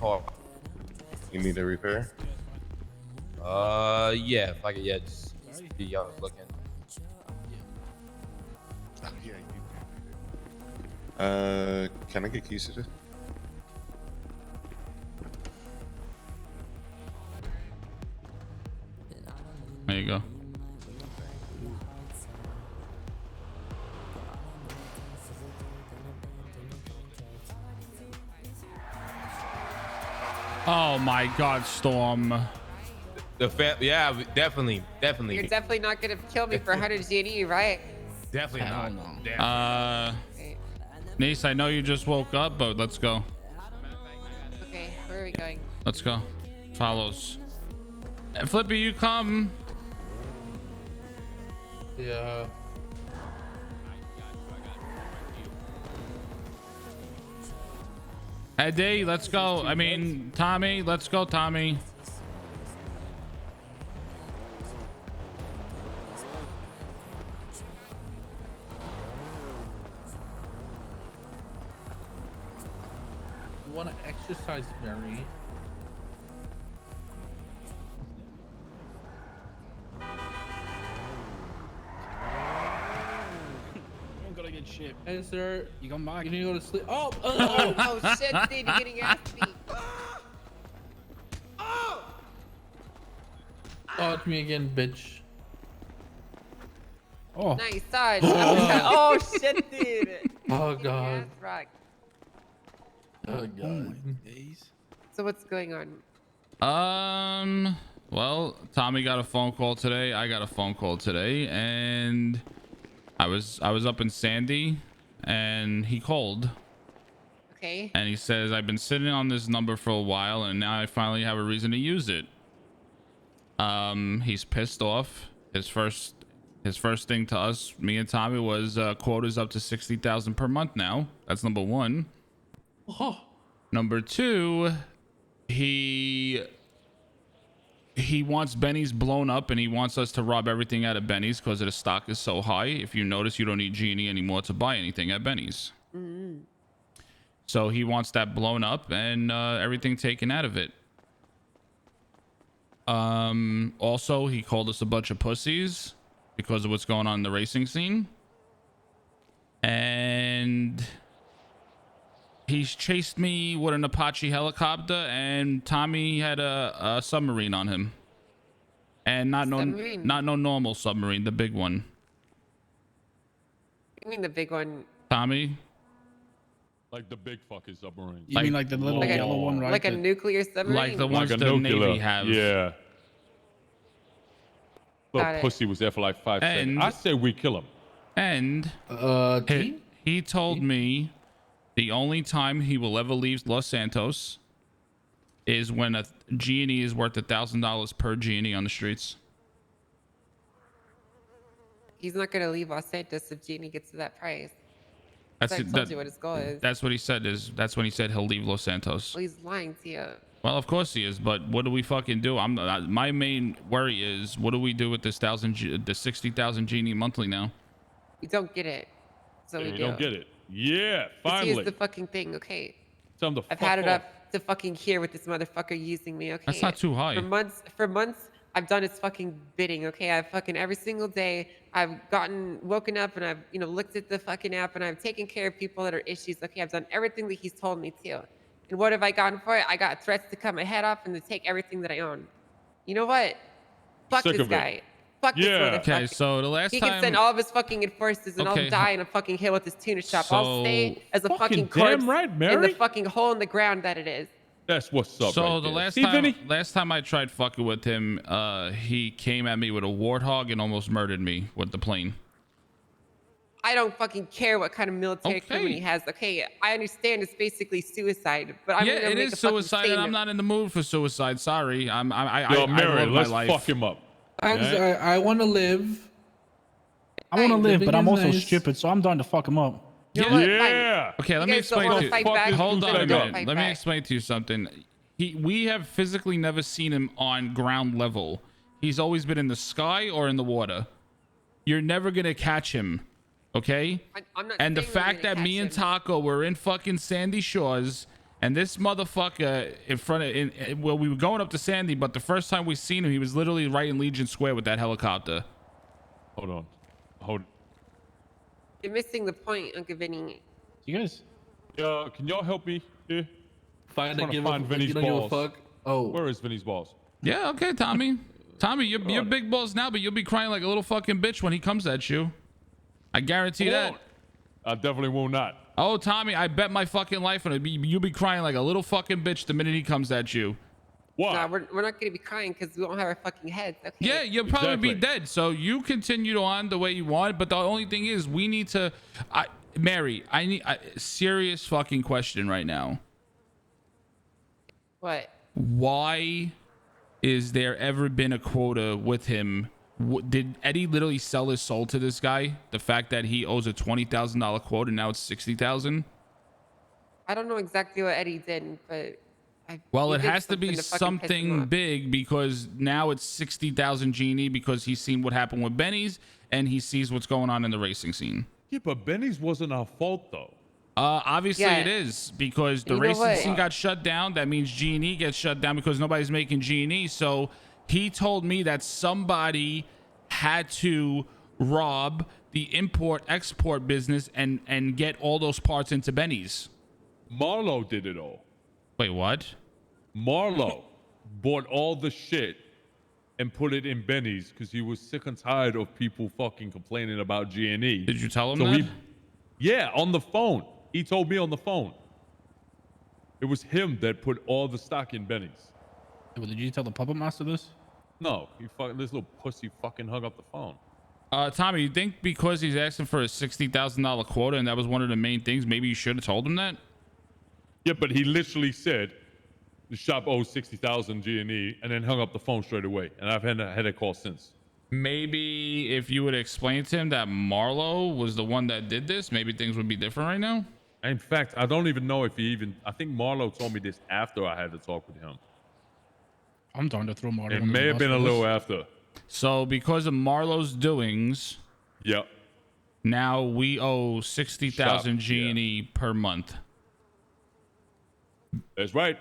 car. You need a repair? Yeah, if I could, yeah, just be looking. Can I get keys to this? There you go. Oh my God, Storm. Yeah, definitely. You're definitely not gonna kill me for 100 GD, right? Definitely not. Okay. Niece, I know you just woke up, but let's go. Okay, where are we going? Let's go. Follows. And Flippy, you come. Yeah. Eddie, let's go. I mean, Tommy, let's go, Tommy. You want to exercise, Mary? I'm gonna get shit. Hey, sir. You come back. You need to go to sleep. Oh! Oh shit, dude, you're getting ass beat. Dodge me again, bitch. Oh. Nice dodge. Oh shit, dude. Oh, Getting God. ass rocked. Oh, God. So what's going on? Well, Tommy got a phone call today. I got a phone call today, and I was up in Sandy, and he called. Okay. And he says, I've been sitting on this number for a while, and now I finally have a reason to use it. He's pissed off. His first thing to us, me and Tommy, was quota's up to 60,000 per month now. That's number one. Oh. Number two, he wants Benny's blown up, and he wants us to rob everything out of Benny's because the stock is so high. If you notice, you don't need Genie anymore to buy anything at Benny's. Mm-hmm. So he wants that blown up and everything taken out of it. Also, he called us a bunch of pussies because of what's going on in the racing scene. And he's chased me with an Apache helicopter, and Tommy had a submarine on him. And not no normal submarine, the big one. You mean the big one? Tommy? Like the big fucking submarine. You mean like the little yellow one, right? Like a nuclear submarine? Like the ones like the Navy have. Yeah. Got Little it. pussy was there for like 5 seconds. I say we kill him. And he told me the only time he will ever leave Los Santos is when a Genie is worth $1,000 per Genie on the streets. He's not gonna leave Los Santos if Genie gets to that price. That's I told you what his goal is. That's what he said. That's when he said he'll leave Los Santos. Well, he's lying to you. Well, of course he is, but what do we fucking do? My main worry is what do we do with this the 60,000 Genie monthly now? We don't get it. So we You do. don't get it. Yeah, Just finally. use the fucking thing, okay? Tell him to I've fuck had it off. up to fucking here with this motherfucker using me, okay? That's not too high. For months, I've done his fucking bidding, okay? I've fucking every single day, I've woken up and I've, looked at the fucking app and I've taken care of people that are issues, okay? I've done everything that he's told me to. And what have I gotten for it? I got threats to cut my head off and to take everything that I own. You know what? Fuck Sick this of it. guy. Fuck this motherfucker. Okay, so the last He time can send all of his fucking enforcers and Okay, I'll die in a fucking hill with his tuna shop. I'll stay as a fucking damn corpse right, in Mary. the fucking hole in the ground that it is. That's what's up. So right the there. last time I tried fucking with him, he came at me with a warthog and almost murdered me with the plane. I don't fucking care what kind of military equipment he has. Okay, I understand it's basically suicide, but I'm Yeah, gonna it make is a fucking suicide, and I'm statement. not in the mood for suicide. Sorry, I Yo, Mary, love let's my life. fuck him up. I want to live. I want to live, living but I'm is also nice. stupid, so I'm done to fuck him up. You know what? Yeah. Okay, let You me guys don't explain wanna to you. fight back? Hold on a Don't minute. fight Let me back. explain to you something. We have physically never seen him on ground level. He's always been in the sky or in the water. You're never gonna catch him, okay? I'm not And the saying we're fact gonna that me catch and him. Taco were in fucking Sandy Shores And this motherfucker in front of, well, we were going up to Sandy, but the first time we seen him, he was literally right in Legion Square with that helicopter. Hold on. You're missing the point, Uncle Vinny. You guys. Can y'all help me here? Find Trying to find Vinny's you don't give a balls. fuck. Oh, Where is Vinny's balls? Yeah, okay, Tommy. Tommy, you're big balls now, but you'll be crying like a little fucking bitch when he comes at you. I guarantee that. I definitely will not. Oh, Tommy, I bet my fucking life on it. You'll be crying like a little fucking bitch the minute he comes at you. Why? Nah, we're not gonna be crying because we don't have our fucking heads. Okay. Yeah, you'll probably be Exactly. dead. So you continue on the way you want. But the only thing is, we need to, Mary, I need a serious fucking question right now. What? Why is there ever been a quota with him? Did Eddie literally sell his soul to this guy? The fact that he owes a $20,000 quota and now it's $60,000. I don't know exactly what Eddie did, but. Well, he it did has to be fucking piss him something off. big because now it's 60,000 Genie because he's seen what happened with Benny's and he sees what's going on in the racing scene. Yeah, but Benny's wasn't our fault though. Obviously Yeah. it is because the You know racing what? scene got shut down. That means G&E gets shut down because nobody's making G&E. So he told me that somebody had to rob the import-export business and get all those parts into Benny's. Marlo did it all. Wait, what? Marlo bought all the shit and put it in Benny's because he was sick and tired of people fucking complaining about G&E. Did you tell him So that? Yeah, on the phone. He told me on the phone. It was him that put all the stock in Benny's. Well, did you tell the puppet master this? No, this little pussy fucking hung up the phone. Tommy, you think because he's asking for a $60,000 quota and that was one of the main things, maybe you should have told him that? Yeah, but he literally said the shop owes 60,000 G&E and then hung up the phone straight away. And I've had a call since. Maybe if you would explain to him that Marlo was the one that did this, maybe things would be different right now. In fact, I don't even know if he even. I think Marlo told me this after I had to talk with him. I'm trying to throw Marlo. It under may the have bus been a for little this. after. So because of Marlo's doings, Yep. now we owe 60,000 Shop, G&E per month. That's right.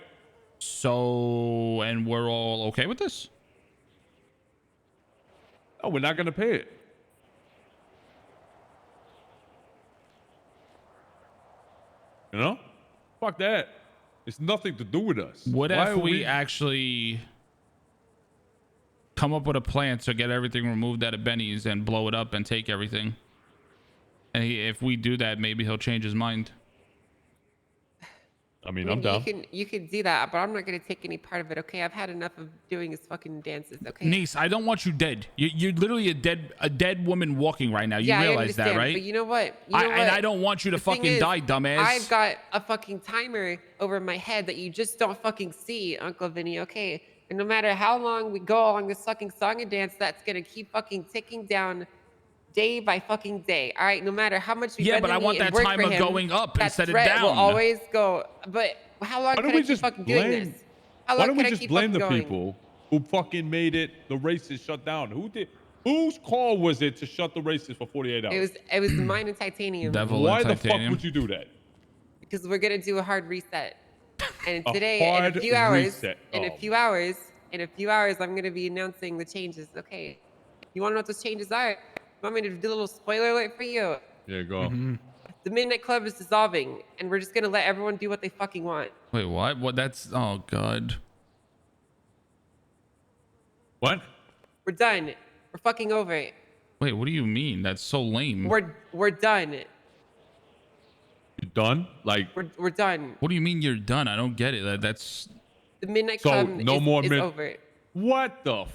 So, and we're all okay with this? Oh, we're not gonna pay it. You know? Fuck that. It's nothing to do with us. What Why if are we actually come up with a plan to get everything removed out of Benny's and blow it up and take everything? And if we do that, maybe he'll change his mind. I mean, I'm down. You can do that, but I'm not gonna take any part of it. Okay, I've had enough of doing his fucking dances. Okay. Niece, I don't want you dead. You're literally a dead woman walking right now. You Yeah, I realize that, understand, right? But you know what? You know what? And I don't want you to The thing fucking is, die, dumbass. I've got a fucking timer over my head that you just don't fucking see, Uncle Vinny. Okay. And no matter how long we go along this fucking song and dance, that's gonna keep fucking ticking down day by fucking day. All right. No matter how much we Yeah, bend but the I knee want and that work timer for him, going up that instead of threat will down. always go. But how long Why can don't I we keep just fucking doing blame? this? How Why long don't we can I just keep blame the fucking going? people who fucking made it the races shut down? Who did? Whose call was it to shut the races for 48 hours? It was mine and titanium. Devil Why and the fuck titanium. would you do that? Because we're gonna do a hard reset. And A today, in a hard few hours, reset. in a Oh. few hours, I'm gonna be announcing the changes. Okay. You wanna know what those changes are? You want me to do a little spoiler alert for you? Yeah, go. The Midnight Club is dissolving, and we're just gonna let everyone do what they fucking want. Wait, what? What? That's, oh God. What? We're done. We're fucking over it. Wait, what do you mean? That's so lame. We're done. You done? Like, We're done. What do you mean you're done? I don't get it. That's The Midnight So, Club no more is mid- over. what the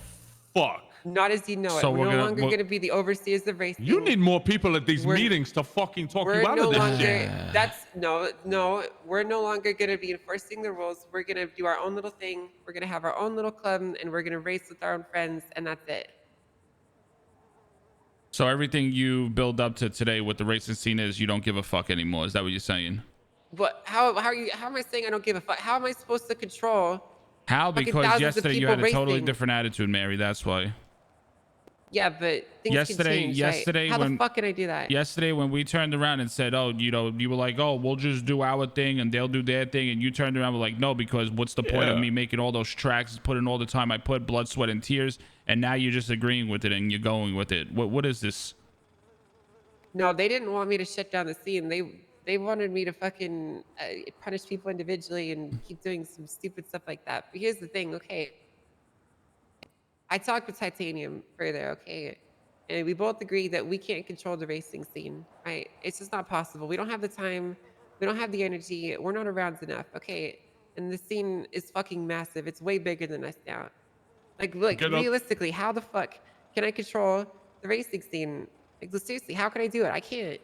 fuck? Not as you know it. So We're we're no gonna- longer we're- gonna be the overseers of racing. You need more people at these We're- meetings to fucking talk We're you out no of this longer. shit. That's no. We're no longer gonna be enforcing the rules. We're gonna do our own little thing. We're gonna have our own little club, and we're gonna race with our own friends, and that's it. so everything you build up to today with the racing scene is you don't give a fuck anymore. Is that what you're saying? But how am I saying I don't give a fuck? How am I supposed to control? How? Fucking Because thousands of yesterday you people had a totally racing. different attitude, Mary. That's why. Yeah, but things Yesterday- can change, yesterday right? How when- the fuck can I do that? Yesterday when we turned around and said, oh, you know, you were like, oh, we'll just do our thing and they'll do their thing, and you turned around and were like, no, because what's the point of Yeah. me making all those tracks, putting all the time I put, blood, sweat, and tears, and now you're just agreeing with it and you're going with it. What is this? No, they didn't want me to shut down the scene. They wanted me to fucking punish people individually and keep doing some stupid stuff like that. But here's the thing, okay? I talked with Titanium further, okay? And we both agreed that we can't control the racing scene, right? It's just not possible. We don't have the time. We don't have the energy. We're not around enough, okay? And the scene is fucking massive. It's way bigger than us now. Like, look, Get up. realistically, how the fuck can I control the racing scene? Like, seriously, how can I do it? I can't.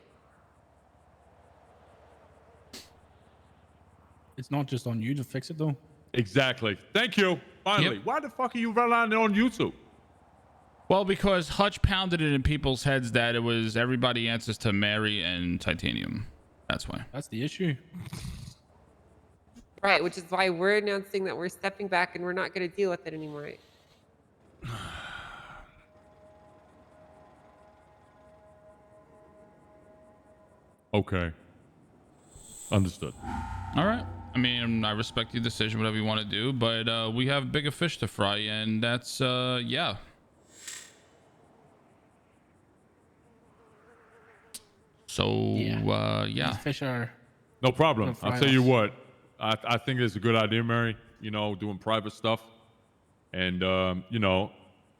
It's not just on you to fix it though. Exactly. Thank you. Finally. Yep. Why the fuck are you relying on YouTube? Well, because Hutch pounded it in people's heads that it was everybody answers to Mary and Titanium. That's why. That's the issue. Right, which is why we're announcing that we're stepping back and we're not going to deal with it anymore. Okay. Understood. All right. I mean, I respect your decision, whatever you want to do, but we have bigger fish to fry, and that's, yeah. So, yeah. These fish are. No problem. Gonna fry I'll tell you us. what. I think it's a good idea, Mary. You know, doing private stuff. And, you know,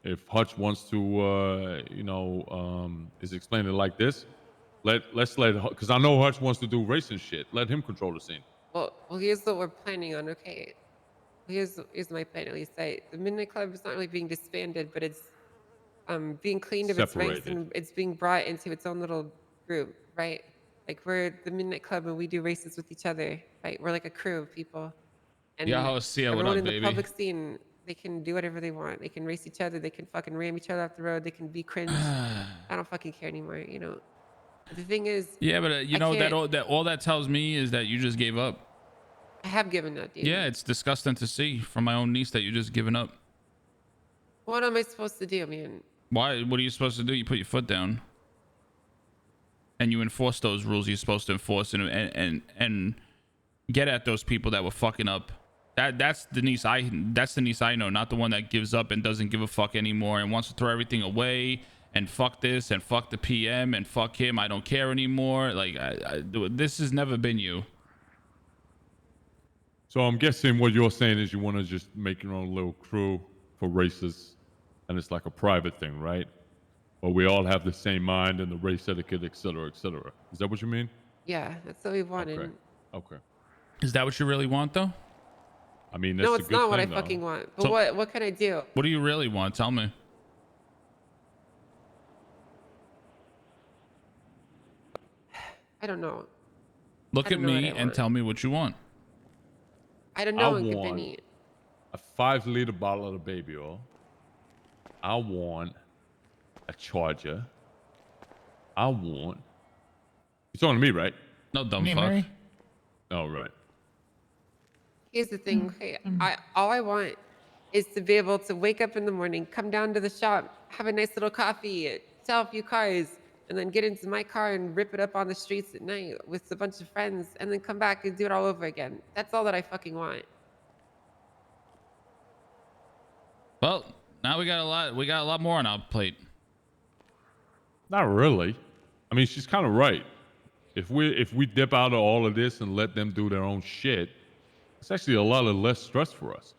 if Hutch wants to, is explaining it like this, let's let, because I know Hutch wants to do racing shit. Let him control the scene. Well, here's what we're planning on, okay? Here's my plan, at least. The Midnight Club is not really being disbanded, but it's being cleaned of its ranks, Separated. and it's being brought into its own little group, right? Like, we're the Midnight Club and we do races with each other, right? We're like a crew of people. And Yeah, Sia, what everyone up, in the baby? public scene, they can do whatever they want. They can race each other. They can fucking ram each other off the road. They can be cringe. I don't fucking care anymore, you know? The thing is, Yeah, but you I know, can't- all that tells me is that you just gave up. I have given up, dude. Yeah, it's disgusting to see from my own niece that you just given up. What am I supposed to do, man? Why? What are you supposed to do? You put your foot down, and you enforce those rules you're supposed to enforce, and get at those people that were fucking up. That's the niece I know, not the one that gives up and doesn't give a fuck anymore and wants to throw everything away and fuck this and fuck the PM and fuck him. I don't care anymore. Like this has never been you. So I'm guessing what you're saying is you want to just make your own little crew for races, and it's like a private thing, right? Where we all have the same mind and the race etiquette, et cetera, et cetera. Is that what you mean? Yeah, that's what we wanted. Okay. Okay. Is that what you really want, though? I mean, that's No, a it's good not what I thing, though. fucking want. But So- what can I do? What do you really want? Tell me. I don't know. Look I at don't know what me I and want. tell me what you want. I don't know, I Uncle want- Vinny. A 5-liter bottle of baby oil. I want a charger. I want. You're talking to me, right? No dumb Hey, fuck. Mary. Oh, right. Here's the thing. Okay, all I want is to be able to wake up in the morning, come down to the shop, have a nice little coffee, sell a few cars, and then get into my car and rip it up on the streets at night with a bunch of friends, and then come back and do it all over again. That's all that I fucking want. Well, now we got a lot more on our plate. Not really. I mean, she's kind of right. If we dip out of all of this and let them do their own shit, it's actually a lot of less stress for us.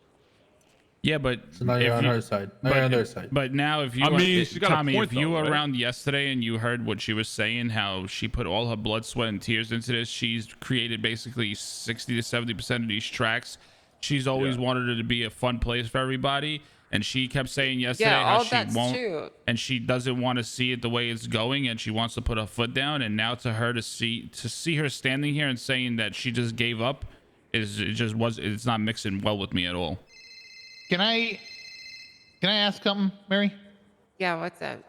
Yeah, but So now you're if on you- her side. Now you're on their side. But now, if you, I mean, she got a Tommy, point if you though, were right? around yesterday and you heard what she was saying, how she put all her blood, sweat, and tears into this, she's created basically 60 to 70% of these tracks. She's always Yeah. wanted it to be a fun place for everybody, and she kept saying yesterday Yeah, how all she that's won't, true. and she doesn't want to see it the way it's going, and she wants to put her foot down. And now to her to see her standing here and saying that she just gave up it's not mixing well with me at all. Can I ask something, Mary? Yeah, what's up?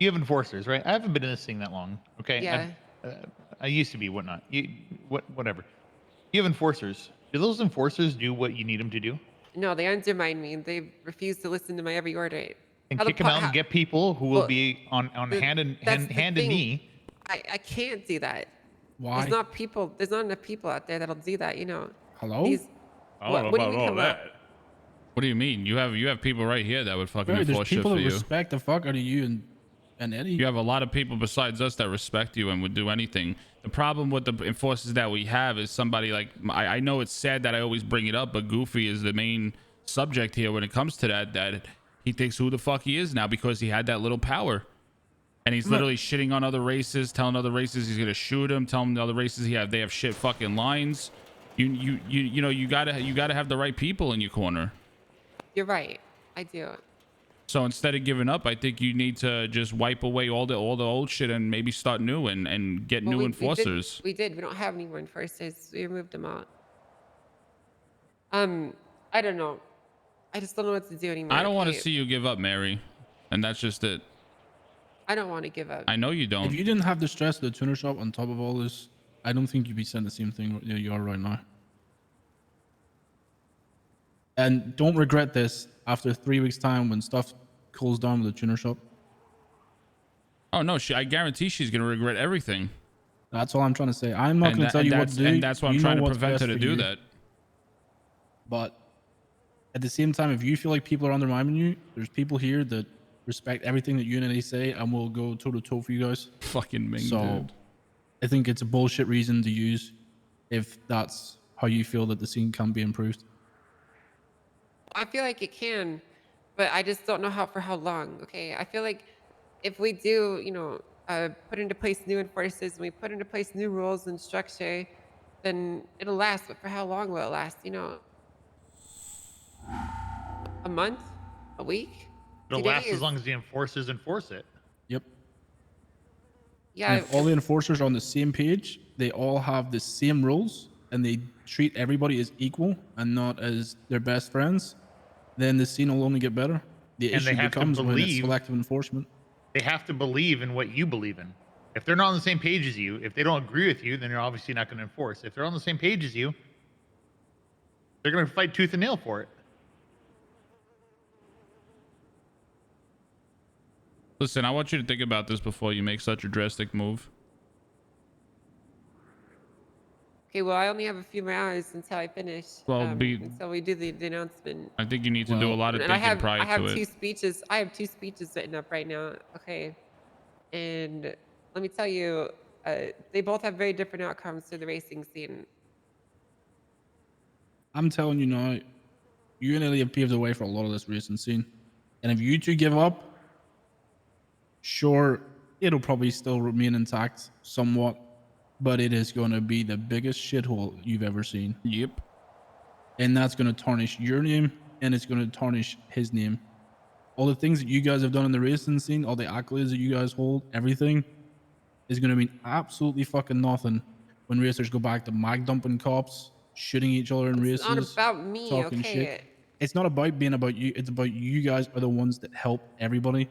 You have enforcers, right? I haven't been in this thing that long. Okay. Yeah. I used to be whatnot. Whatever. You have enforcers. Do those enforcers do what you need them to do? No, they undermine me. They refuse to listen to my every order. and How the kick him po- out how- and get people who will Well, be on hand and that's the and thing. knee. I can't do that. Why? There's not enough people out there that'll do that. You know. Hello? These. I don't What know do you about mean? all Hello? that. What do you mean? You have people right here that would fucking Barry, there's enforce shit people for that you. respect the fuck out of you and Eddie. You have a lot of people besides us that respect you and would do anything. The problem with the enforcers that we have is somebody like I know it's sad that I always bring it up, but Goofy is the main subject here when it comes to that he thinks who the fuck he is now because he had that little power. And he's literally shitting on other races, telling other races he's gonna shoot them, telling the other races they have shit fucking lines. You know you gotta have the right people in your corner. You're right. I do. So instead of giving up, I think you need to just wipe away all the old shit and maybe start new and get Well, new we enforcers. We did. We don't have any more enforcers. We removed them all. I don't know. I just don't know what to do anymore. I don't want to okay? see you give up, Mary, and that's just it. I don't want to give up. I know you If don't. you didn't have the stress of the tuner shop on top of all this, I don't think you'd be saying the same thing you are right now. And don't regret this after 3 weeks' time when stuff cools down with the tuner shop. Oh no, I guarantee she's gonna regret everything. That's all I'm trying to say. I'm not going to tell you what to do. And that's why I'm You trying know to what's prevent best her to for do you. that. But at the same time, if you feel like people are undermining you, there's people here that respect everything that you and Eddie say and will go toe to toe for you guys. Fucking Ming, So dude. I think it's a bullshit reason to use if that's how you feel that the scene can be improved. I feel like it can, but I just don't know for how long. Okay, I feel like if we do, put into place new enforcers and we put into place new rules and structure, then it'll last. But for how long will it last? A month, a week? It'll 2 last days? as long as the enforcers enforce it. Yep. Yeah. And if all the enforcers are on the same page, they all have the same rules and they treat everybody as equal and not as their best friends, then the scene will only get better. The And they issue have to becomes when it's believe- selective enforcement. They have to believe in what you believe in. If they're not on the same page as you, if they don't agree with you, then you're obviously not going to enforce. If they're on the same page as you, they're going to fight tooth and nail for it. Listen, I want you to think about this before you make such a drastic move. Okay, well, I only have a few more hours until I finish. Well, until we do the announcement. I think you need to do a lot of And I thinking have prior to two it. speeches. I have 2 speeches written up right now. Okay, and let me tell you, they both have very different outcomes to the racing scene. I'm telling you now, you and Ellie have paved the way for a lot of this racing scene. And if you two give up, sure, it'll probably still remain intact somewhat, but it is going to be the biggest shithole you've ever seen. Yep. And that's going to tarnish your name and it's going to tarnish his name. All the things that you guys have done in the racing scene, all the accolades that you guys hold, everything is going to mean absolutely fucking nothing when racers go back to mag dumping cops, shooting each other in races. It's not about me, talking okay? shit. It's not about being about you. It's about you guys are the ones that help everybody.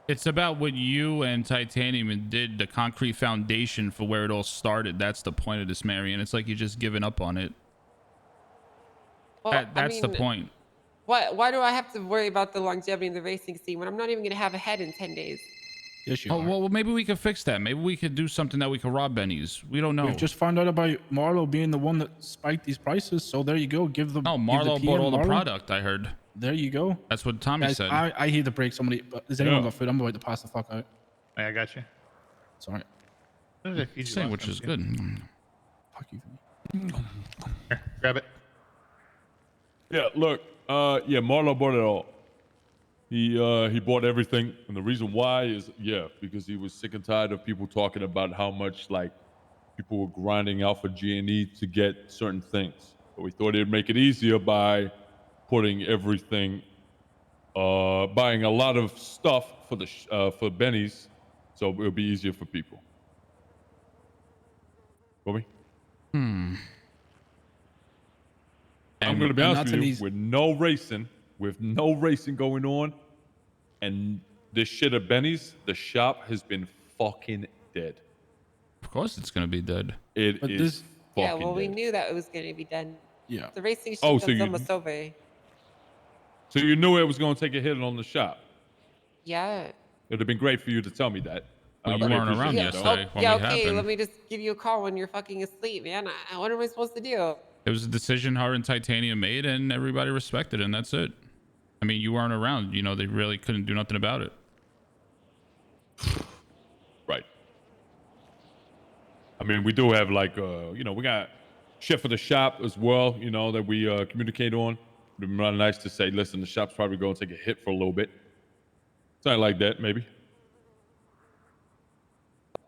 It's about what you and Titanium did, the concrete foundation for where it all started. That's the point of this, Mary, and it's like you're just giving up on it. Well, That's the point. Why do I have to worry about the longevity in the racing scene when I'm not even going to have a head in 10 days? Yes, you Oh, are. well, maybe we could fix that. Maybe we could do something that we could rob Benny's. We don't know. We've just found out about Marlo being the one that spiked these prices. So there you go. Give them. No, give Marlo PM bought all the Marlo. product, I heard. There you go. That's what Tommy Guys, said. I hate to break somebody, but does anyone Yeah. got food? I'm about to pass the fuck out. Hey, I got you. Sorry. What did I feed you last Sandwich time? is good. Fuck you. Vinny. Here, grab it. Yeah, look, yeah, Marlo bought it all. He bought everything, and the reason why is because he was sick and tired of people talking about how much like people were grinding out for G&E to get certain things. But we thought it'd make it easier by putting everything, buying a lot of stuff for the for Benny's, so it'll be easier for people. Bobby? I'm gonna be and honest that's with an you, easy- with no racing going on, and this shit at Benny's, the shop has been fucking dead. Of course it's going to be dead. It But is this- fucking Yeah, well, we dead. knew that it was going to be done. Yeah. The racing shit Oh, was so you- almost over. So you knew it was going to take a hit on the shop. Yeah. It'd have been great for you to tell me that. Well, I you really weren't around appreciate it, though. yesterday. when yeah. we Okay. happened. Let me just give you a call when you're fucking asleep, man. What am I supposed to do? It was a decision her and Titanium made, and everybody respected it, and that's it. I mean, you weren't around. You know, they really couldn't do nothing about it. Right. I mean, we do have like, you know, we got shit for the shop as well, you know, that we communicate on. It'd be really nice to say, listen, the shop's probably going to take a hit for a little bit. Something like that, maybe.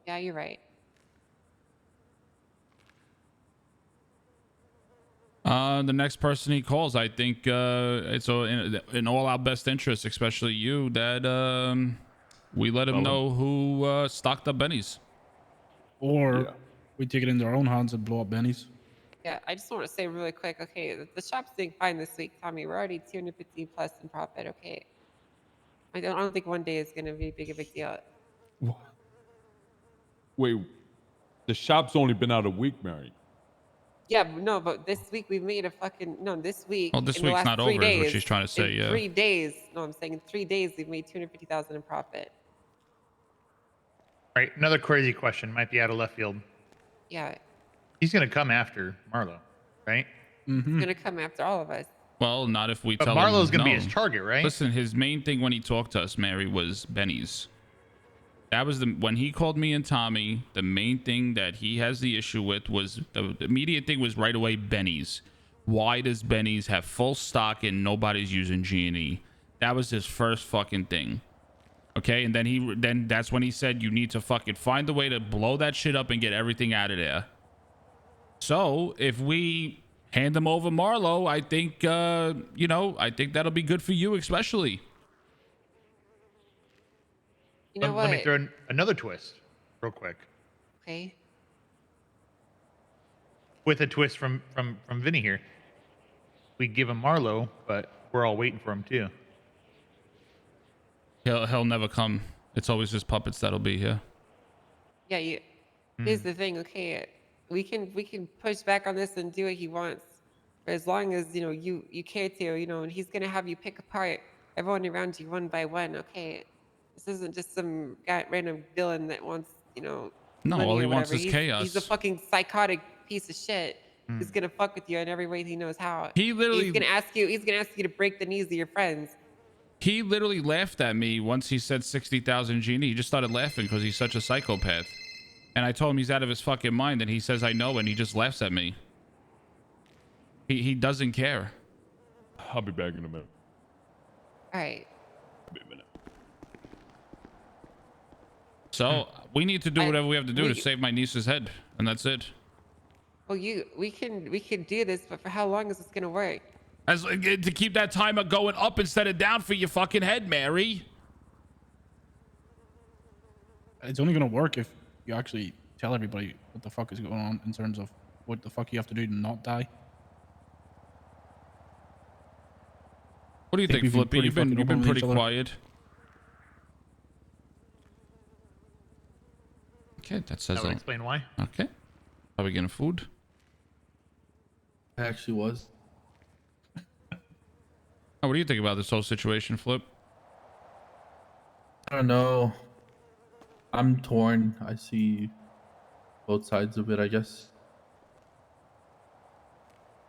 Yeah, you're right. The next person he calls, I think it's in all our best interest, especially you, that we let him know who stocked up Benny's. Or we take it into our own hands and blow up Benny's. Yeah, I just want to say really quick. Okay, the shop's doing fine this week, Tommy. We're already 250 plus in profit. Okay, I don't think one day is gonna be a big deal. Wait, the shop's only been out a week, Mary. Yeah, no, but this week we made a fucking no. This week. Well, this in the week's last not 3 over, is days, what she's trying to say. in Yeah. 3 days. No, I'm saying in 3 days we've made 250,000 in profit. All right, another crazy question might be out of left field. Yeah, He's gonna come after Marlo, right? he's gonna come after all of us. Well, not if we But tell Marlo's him gonna be no. his target, right? Listen, his main thing when he talked to us, Mary, was Benny's. That was when he called me and Tommy. The main thing that he has the issue with was the immediate thing was right away Benny's. Why does Benny's have full stock and nobody's using G&E? That was his first fucking thing. Okay, and then that's when he said you need to fucking find a way to blow that shit up and get everything out of there. So if we hand him over Marlo, I think you know, I think that'll be good for you, especially. You know Let me what? throw in another twist, real quick, Okay. with a twist from Vinny here. We give him Marlo, but we're all waiting for him too. He'll never come. It's always his puppets that'll be here. Yeah, here's the thing. Okay, we can push back on this and do what he wants, but as long as you care to, and he's gonna have you pick apart everyone around you one by one. Okay, this isn't just some random villain that wants No, money all he or wants whatever. is chaos. He's a fucking psychotic piece of shit. He's gonna fuck with you in every way he knows how. He literally- he's gonna ask you to break the knees of your friends. He literally laughed at me once he said 60,000 Genie. He just started laughing because he's such a psychopath. And I told him he's out of his fucking mind, and he says I know, and he just laughs at me. He doesn't care. I'll be back in a minute. All right. I'll be a minute. So we need to do whatever we have to do to we- save my niece's head, and that's it. Well, we can do this, but for how long is this gonna work? As to keep that timer going up instead of down for your fucking head, Mary. It's only gonna work if you actually tell everybody what the fuck is going on in terms of what the fuck you have to do to not die. What do you think, we've been Flippy? pretty You've been fucking open with pretty each other. quiet. Okay, that says That would all. explain why. Okay. Are we getting food? I actually was. Oh, what do you think about this whole situation, Flip? I don't know. I'm torn. I see both sides of it, I guess.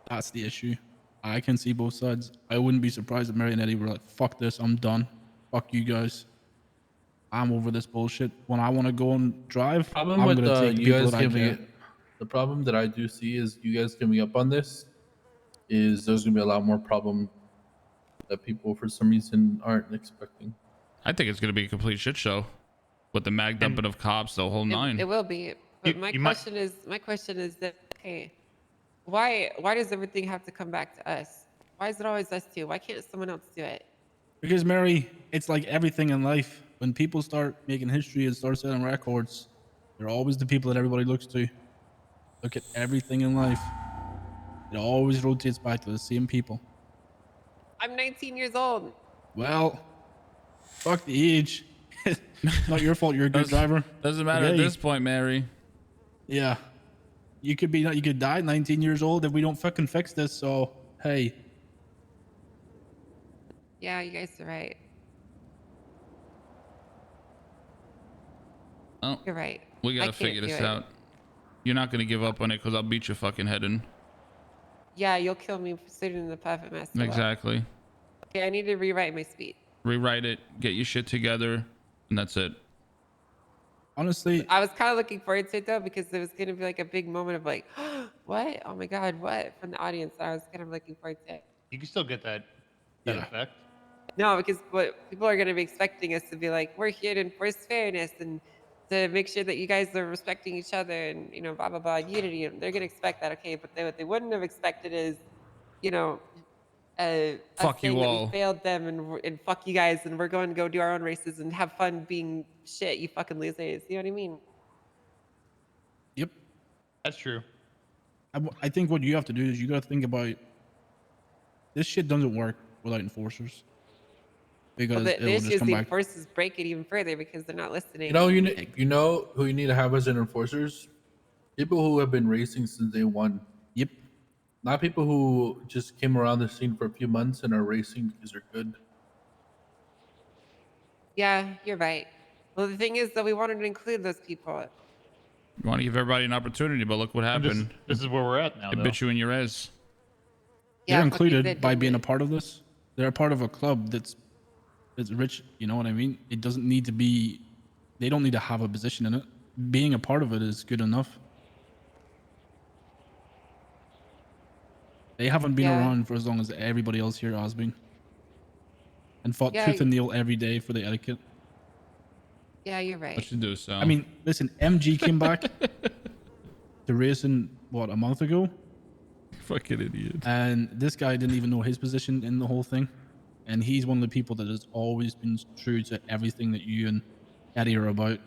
That's the issue. I can see both sides. I wouldn't be surprised if Mary and Eddie were like, fuck this, I'm done. Fuck you guys. I'm over this bullshit. When I want to go and drive, Problem I'm with gonna take the you people guys that I giving care. it. The problem that I do see is you guys giving up on this. Is there's gonna be a lot more problem that people for some reason aren't expecting. I think it's going to be a complete shit show with the mag dumping of cops, the whole nine. It will be. But You- my you might- question is that okay, why does everything have to come back to us? Why is it always us two? Why can't someone else do it? Because Mary, it's like everything in life. When people start making history and start setting records, they're always the people that everybody looks to. Look at everything in life. It always rotates back to the same people. I'm 19 years old. Well, fuck the age. Not your fault. You're a good driver. Doesn't matter at Okay. this point, Mary. Yeah. You could die 19 years old if we don't fucking fix this. So, hey, Yeah, you guys are right. Oh, You're right. we I gotta can't figure do this it. out. You're not gonna give up on it because I'll beat your fucking head in. Yeah, you'll kill me for sitting in the puppet master. Exactly. Okay, I need to rewrite my speech. Rewrite it, get your shit together, and that's it. Honestly, I was kind of looking forward to it though because there was gonna be like a big moment of like, what? Oh my god, what? From the audience. I was kind of looking forward to it. You can still get that yeah. effect. No, because what people are gonna be expecting us to be like, we're here to enforce fairness and to make sure that you guys are respecting each other and blah blah blah unity. And they're gonna expect that, okay? But what they wouldn't have expected is, you know, us Fuck you saying that we all. failed them and fuck you guys and we're going to go do our own races and have fun being shit, you fucking losers. You know what I mean? Yep. That's true. I think what you have to do is you got to think about this shit doesn't work without enforcers. Because Well, it the will issue just is come the back. enforcers break it even further because they're not listening. You know who you need to have as an enforcers? People who have been racing since day one. Yep. Not people who just came around the scene for a few months and are racing because they're good. Yeah, you're right. Well, the thing is that we wanted to include those people. You want to give everybody an opportunity, but look what And happened. This is where we're at now. It Though. bit you in your ass. Yeah, They're fucking included did, by didn't being it? a part of this. They're a part of a club that's rich. You know what I mean? It doesn't need to be. They don't need to have a position in it. Being a part of it is good enough. They haven't been Yeah. around for as long as everybody else here has been, and fought Yeah, tooth and nail every day for the etiquette. Yeah, you're right. What you do, Sal? I mean, listen, MG came back to racing what, a month ago, fucking idiot. and this guy didn't even know his position in the whole thing, and he's one of the people that has always been true to everything that you and Eddie are about.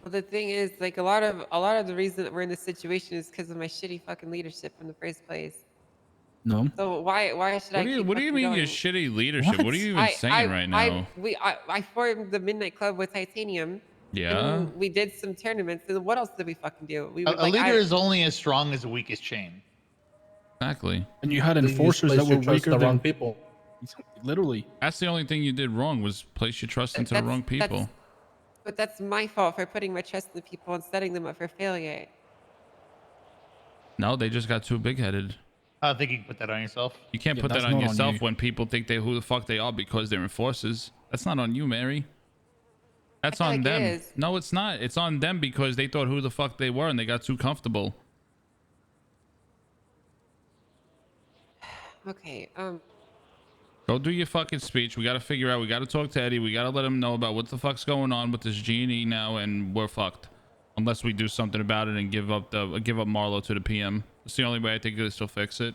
Well, the thing is, like a lot of the reason that we're in this situation is because of my shitty fucking leadership in the first place. No, So why should I? What do you mean your shitty leadership? What are you even saying right now? I formed the Midnight Club with Titanium. Yeah. And we did some tournaments. And what else did we fucking do? We would, A leader is only as strong as the weakest chain. Exactly. and you had You just enforcers place that your were trust weaker in the wrong than people. literally. That's the only thing you did wrong was place your trust into the wrong people. But that's my fault for putting my trust in the people and setting them up for failure. No, they just got too big-headed. I don't think you can put that on yourself. You can't Yeah, put that that's on not on yourself you. when people think they who the fuck they are because they're enforcers. That's not on you, Mary. That's I feel on like them. it is. No, it's not. It's on them because they thought who the fuck they were and they got too comfortable. Okay. Go do your fucking speech. We got to figure out. We got to talk to Eddie. We got to let him know about what the fuck's going on with this Genie now, and we're fucked. Unless we do something about it and give up Marlo to the PM. It's the only way I think this will fix it.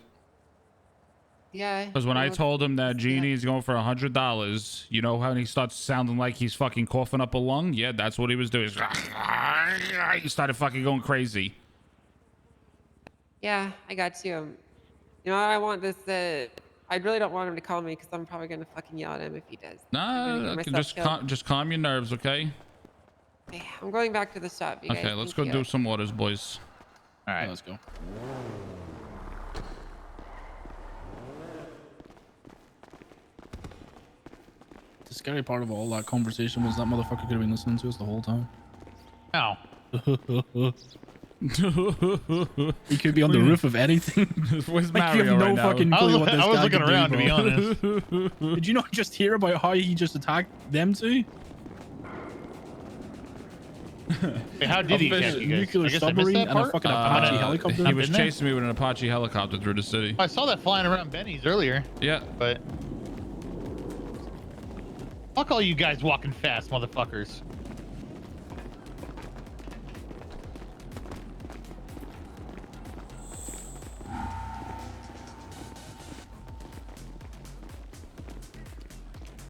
Yeah. Because when I well, told him that yeah. Genie is going for $100, you know how he starts sounding like he's fucking coughing up a lung? Yeah, that's what he was doing. He started fucking going crazy. Yeah, I got you. You know, I want this. I really don't want him to call me because I'm probably gonna fucking yell at him if he does. I'm gonna Nah, get myself killed. just calm your nerves, okay? Okay, I'm going back to the shop. You Okay, guys. let's Thank go you. do some orders, boys. All right. Let's go. The scary part of all that conversation was that motherfucker could have been listening to us the whole time. Now, He could be on the roof of anything. Where's Like, you Mario have no right now? fucking I clue was, what this I was guy looking could do, around to be bro. honest. Did you not just hear about how he just attacked them two? Wait, how did he attack you guys? Nuclear I guess I missed submarine that and a part. fucking Apache helicopter. He was Been there? chasing me with an Apache helicopter through the city. I saw that flying around Benny's earlier, Yeah. but fuck all you guys walking fast, motherfuckers.